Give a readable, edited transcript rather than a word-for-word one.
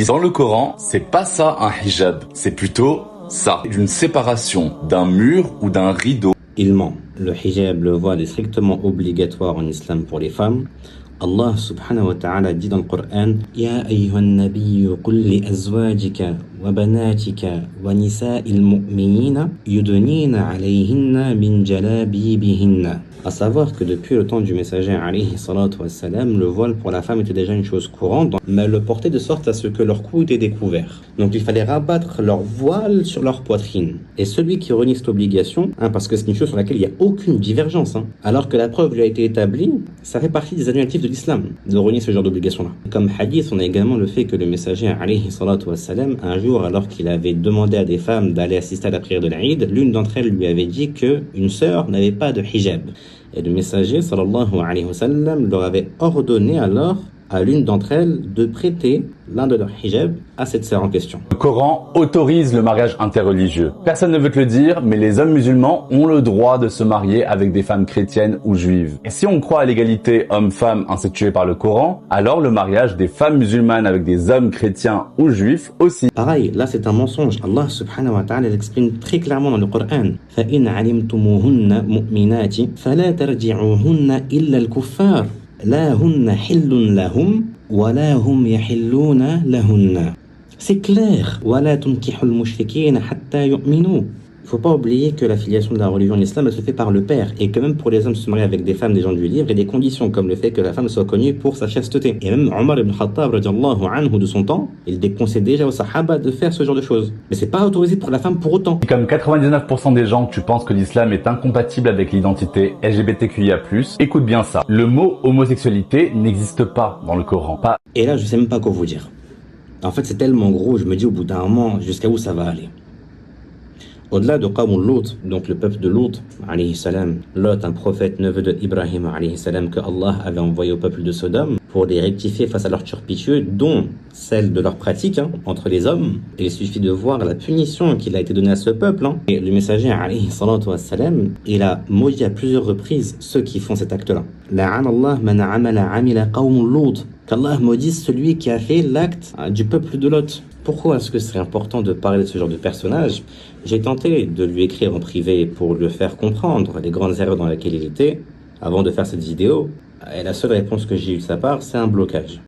Dans le Coran, c'est pas ça un hijab, c'est plutôt ça, une séparation d'un mur ou d'un rideau. Il ment. Le hijab, le voile est strictement obligatoire en islam pour les femmes. Allah subhanahu wa ta'ala dit dans le Coran Ya ayyuhan nabiyyu qul li azwajika wa banatika wa nisa'il mu'minina yudnina alayhinna min jalabibihinna. À savoir que depuis le temps du messager alayhi salatu wassalam, le voile pour la femme était déjà une chose courante, mais elle le portait de sorte à ce que leur cou était découvert. Donc il fallait rabattre leur voile sur leur poitrine. Et celui qui renie cette obligation, parce que c'est une chose sur laquelle il n'y a aucune divergence, alors que la preuve lui a été établie, ça fait partie des annulatifs de l'islam, de renier ce genre d'obligation-là. Comme hadith, on a également le fait que le messager alayhi salatu wassalam, un jour, alors qu'il avait demandé à des femmes d'aller assister à la prière de l'Aïd, l'une d'entre elles lui avait dit qu'une sœur n'avait pas de hijab. Et le messager sallallahu alayhi wa sallam leur avait ordonné alors à l'une d'entre elles de prêter l'un de leurs hijabs à cette sœur en question. Le Coran autorise le mariage interreligieux. Personne ne veut te le dire, mais les hommes musulmans ont le droit de se marier avec des femmes chrétiennes ou juives. Et si on croit à l'égalité homme-femme instituée par le Coran, alors le mariage des femmes musulmanes avec des hommes chrétiens ou juifs aussi. Pareil, là c'est un mensonge. Allah subhanahu wa ta'ala l'exprime très clairement dans le Coran. فَإِنْ عَلِمْتُمُوهُنَّ مُؤْمِنَاتٍ فَلَا تَرْجِعُوهُنَّ إِلَّا الْكُفَّارِ لا هن حل لهم ولا هم يحلون لهن. C'est clair. ولا تنكحوا المشركين حتى يؤمنوا. Il ne faut pas oublier que la filiation de la religion en islam elle se fait par le père et que même pour les hommes se marier avec des femmes des gens du livre, il y a des conditions comme le fait que la femme soit connue pour sa chasteté. Et même Omar ibn Khattab radiallahu anhu de son temps, il déconseille déjà aux sahaba de faire ce genre de choses. Mais c'est pas autorisé pour la femme pour autant. Et comme 99% des gens, tu penses que l'islam est incompatible avec l'identité LGBTQIA+, écoute bien ça. Le mot homosexualité n'existe pas dans le Coran. Pas. Et là, je sais même pas quoi vous dire. En fait, c'est tellement gros, je me dis au bout d'un moment, jusqu'à où ça va aller. Au-delà de Qawm Lut, donc le peuple de Lut, alayhi salam, Lot, un prophète neveu de Ibrahim, alayhi salam, que Allah avait envoyé au peuple de Sodome pour les rectifier face à leurs turpitueux, dont celle de leurs pratiques entre les hommes. Et il suffit de voir la punition qu'il a été donnée à ce peuple. Et le messager, alayhi salatu wassalam, il a maudit à plusieurs reprises ceux qui font cet acte-là. La'anallah man amila Qawm Lut. Qu'Allah maudisse celui qui a fait l'acte du peuple de Lot. Pourquoi est-ce que c'est important de parler de ce genre de personnage? J'ai tenté de lui écrire en privé pour le faire comprendre les grandes erreurs dans lesquelles il était avant de faire cette vidéo. Et la seule réponse que j'ai eue de sa part, c'est un blocage.